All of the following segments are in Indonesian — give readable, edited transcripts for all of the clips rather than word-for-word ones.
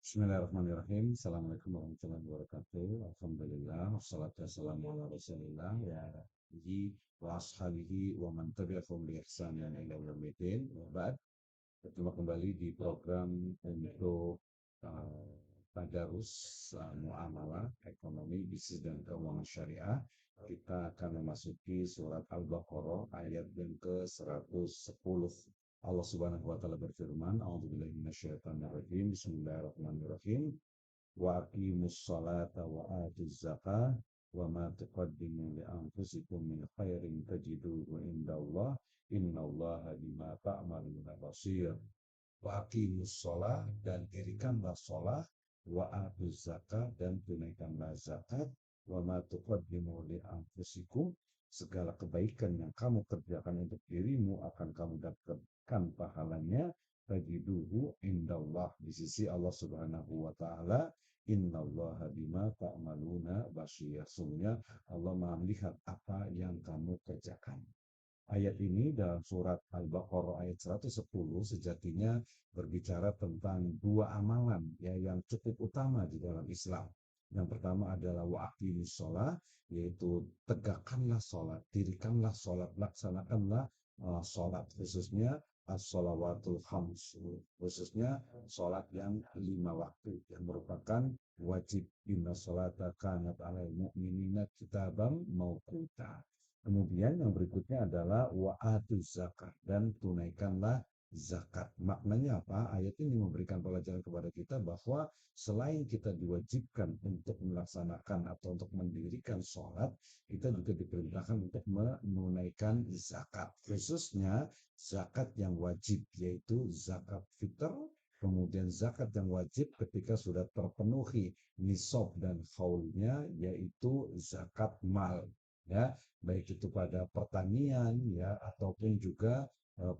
Bismillahirrahmanirrahim. Assalamualaikum warahmatullahi wabarakatuh. Alhamdulillah. Wassalatu wassalamu ala rasulillah ya alihi wa ashabihi wa man tabi'ahum bi ihsanin ila yaumil wa ba'd. Berjumpa kembali di program untuk tadarus muamalah ekonomi, bisnis dan keuangan syariah. Kita akan memasuki surat Al-Baqarah ayat yang ke-110. Allah Subhanahu wa taala berfirman, A'udzubillahi minasyaitonirrajim. Bismillahirrahmanirrahim. Wa aqimus salata wa atuz zakah wa ma tuqaddimu li anfusikum min khairin tajiduhu indallah innallaha bima ta'maluna basir. Wa aqimus shalah dan dirikanlah shalah wa atuz zakah dan tunaikanlah zakat wa ma tuqaddimu li anfusikum segala kebaikan yang kamu kerjakan untuk dirimu akan kamu dapatkan pahalanya tajiduhu indallah di sisi Allah Subhanahu wa taala innallaha bima ta'maluna basir. Sesungguhnya Allah melihat apa yang kamu kerjakan. Ayat ini dalam surat Al-Baqarah ayat 110 sejatinya berbicara tentang dua amalan ya yang cukup utama di dalam Islam. Yang pertama adalah wa'aqimus sholat, yaitu tegakkanlah sholat, dirikanlah sholat, laksanakanlah sholat, khususnya as-sholawatul khams, khususnya sholat yang 5 waktu yang merupakan wajib. Inna sholata kanat alal mu'minina kitaban mauquta. Kemudian yang berikutnya adalah wa'atuz zakat dan tunaikanlah zakat. Maknanya apa? Ayat ini memberikan pelajaran kepada kita bahwa selain kita diwajibkan untuk melaksanakan atau untuk mendirikan sholat, kita juga diperintahkan untuk menunaikan zakat. Khususnya zakat yang wajib, yaitu zakat fitr, kemudian zakat yang wajib ketika sudah terpenuhi nisab dan haulnya, yaitu zakat mal. Ya, baik itu pada pertanian ya ataupun juga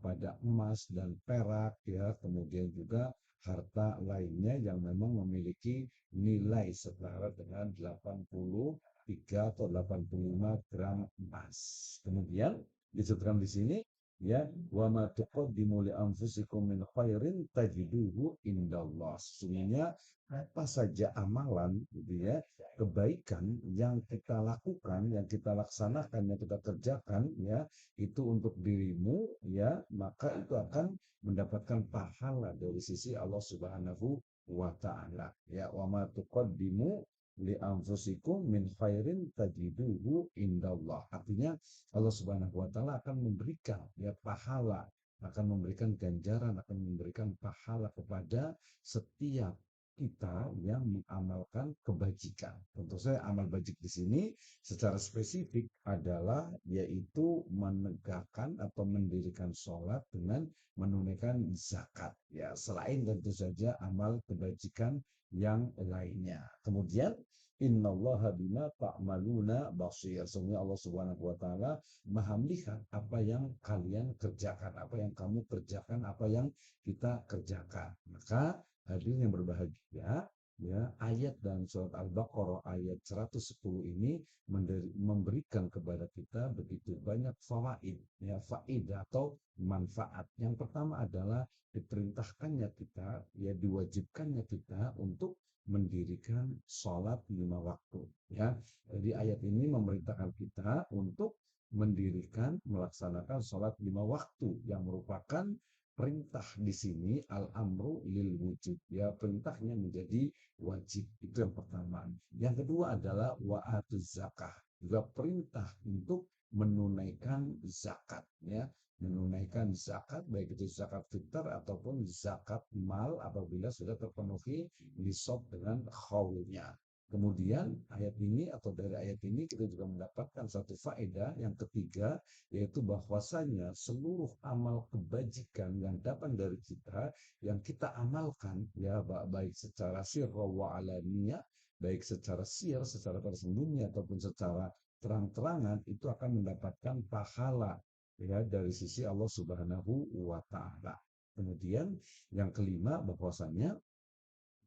pada emas dan perak ya, kemudian juga harta lainnya yang memang memiliki nilai setara dengan 83 atau 85 gram emas. Kemudian disebutkan di sini ya, wa ma tuqaddimu li anfusikum min khairin tajiduhu indallah. Sesungguhnya apa saja amalan gitu ya, kebaikan yang kita lakukan, yang kita laksanakan, yang kita kerjakan ya, itu untuk dirimu ya, maka itu akan mendapatkan pahala dari sisi Allah Subhanahu wa taala. Ya, wa ma tuqaddimu li anfusikum min khairin tajiduhu indallah. Artinya Allah Subhanahu wa taala akan memberikan ya pahala, akan memberikan ganjaran, akan memberikan pahala kepada setiap kita yang mengamalkan kebajikan. Tentu saja amal bajik di sini secara spesifik adalah yaitu menegakkan atau mendirikan sholat dengan menunaikan zakat. Ya, selain tentu saja amal kebajikan yang lainnya. Kemudian innallaha bima ta'maluna basir. Sesungguhnya Allah Subhanahu wa taala Maha melihat apa yang kalian kerjakan, apa yang kamu kerjakan, apa yang kita kerjakan. Maka hadirin yang berbahagia, ya, ayat dan surat Al-Baqarah ayat 110 ini memberikan kepada kita begitu banyak fawaid, ya, faidah atau manfaat. Yang pertama adalah diperintahkannya kita, ya, diwajibkannya kita untuk mendirikan sholat 5 waktu. Ya, jadi ayat ini memerintahkan kita untuk mendirikan, melaksanakan sholat 5 waktu yang merupakan perintah di sini al-amru lil wujud, ya, perintahnya menjadi wajib. Itu yang pertama. Yang kedua adalah wa'atuz zakah, juga perintah untuk menunaikan zakat, ya, menunaikan zakat baik itu zakat fitr ataupun zakat mal apabila sudah terpenuhi nisab dengan khaulnya. Kemudian ayat ini atau dari ayat ini kita juga mendapatkan satu faedah yang ketiga, yaitu bahwasanya seluruh amal kebajikan yang datang dari kita, yang kita amalkan ya, baik secara sirra wa alaniyah, baik secara sir, secara tersembunyi ataupun secara terang-terangan, itu akan mendapatkan pahala ya dari sisi Allah Subhanahu wa taala. Kemudian yang kelima, bahwasanya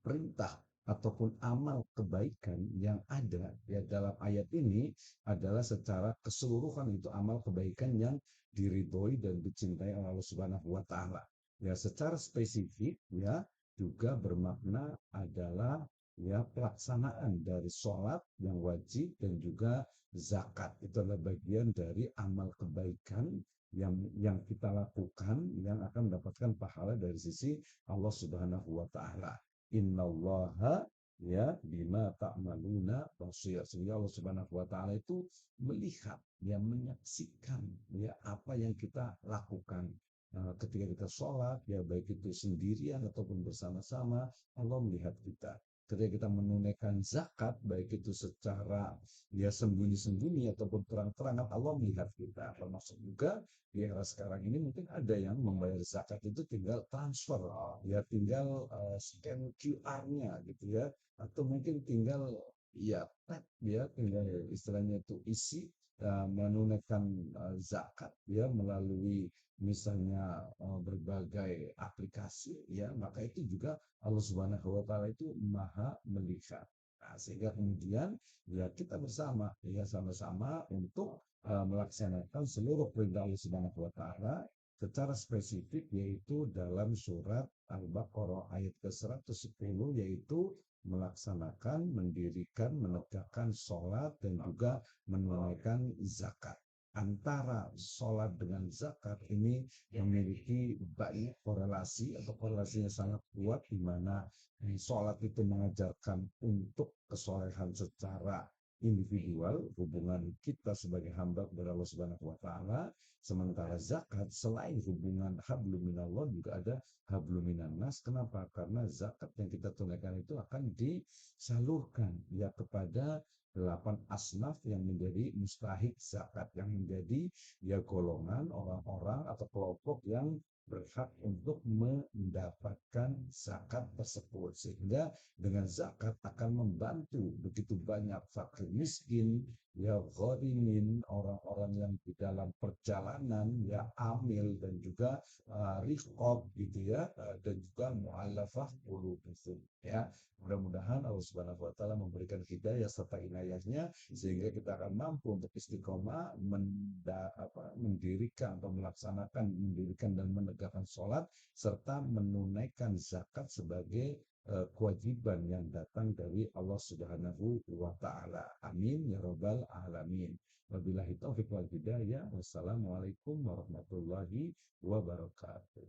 perintah ataupun amal kebaikan yang ada ya dalam ayat ini adalah secara keseluruhan itu amal kebaikan yang diridhoi dan dicintai oleh Allah Subhanahu wa taala. Ya, secara spesifik ya, juga bermakna adalah ya pelaksanaan dari sholat yang wajib dan juga zakat. Itu adalah bagian dari amal kebaikan yang kita lakukan yang akan mendapatkan pahala dari sisi Allah Subhanahu wa taala. Innallaha ya bima ta'maluna basir. Sehingga Allah Subhanahu wa taala itu melihat, ya menyaksikan ya apa yang kita lakukan. Ketika kita sholat, ya baik itu sendirian ataupun bersama-sama, Allah melihat kita. Ketika kita menunaikan zakat, baik itu secara ya sembunyi-sembunyi ataupun terang-terangan, Allah melihat kita. Termasuk juga di era sekarang ini mungkin ada yang membayar zakat itu tinggal transfer, ya tinggal scan QR-nya gitu ya, atau mungkin tinggal ya tap ya, tinggal istilahnya itu isi menunaikan zakat ya melalui misalnya berbagai aplikasi ya, maka itu juga Allah Subhanahu wa taala itu maha melihat. Nah, sehingga kemudian ya kita bersama ya sama-sama untuk melaksanakan seluruh perintah Allah Subhanahu wa taala secara spesifik, yaitu dalam surat Al-Baqarah ayat ke-110, yaitu melaksanakan, mendirikan, menegakkan sholat dan juga menunaikan zakat. Antara sholat dengan zakat ini memiliki banyak korelasi atau korelasinya sangat kuat, di mana sholat itu mengajarkan untuk kesolehan secara individual, hubungan kita sebagai hamba kepada Allah Subhanahu wa taala. Sementara zakat selain hubungan hablum minallah juga ada hablum minannas. Kenapa? Karena zakat yang kita tunaikan itu akan disalurkan ya kepada 8 asnaf yang menjadi mustahik zakat, yang menjadi ya golongan orang-orang atau kelompok yang berhak untuk mendapatkan zakat tersebut. Sehingga dengan zakat akan membantu begitu banyak fakir miskin, ya gharimin, orang-orang yang di dalam perjalanan, ya amil dan juga riqab gitu ya, dan juga mu'allafah qulubuhum ya. Mudah-mudahan Allah Subhanahu wa taala memberikan hidayah serta inayahnya sehingga kita akan mampu untuk istiqomah mendirikan atau mendirikan dan menegakkan sholat serta menunaikan zakat sebagai kewajiban yang datang dari Allah Subhanahu wa taala. Amin ya rabbal alamin. Wabillahi taufiq wal hidayah. Wassalamualaikum warahmatullahi wabarakatuh.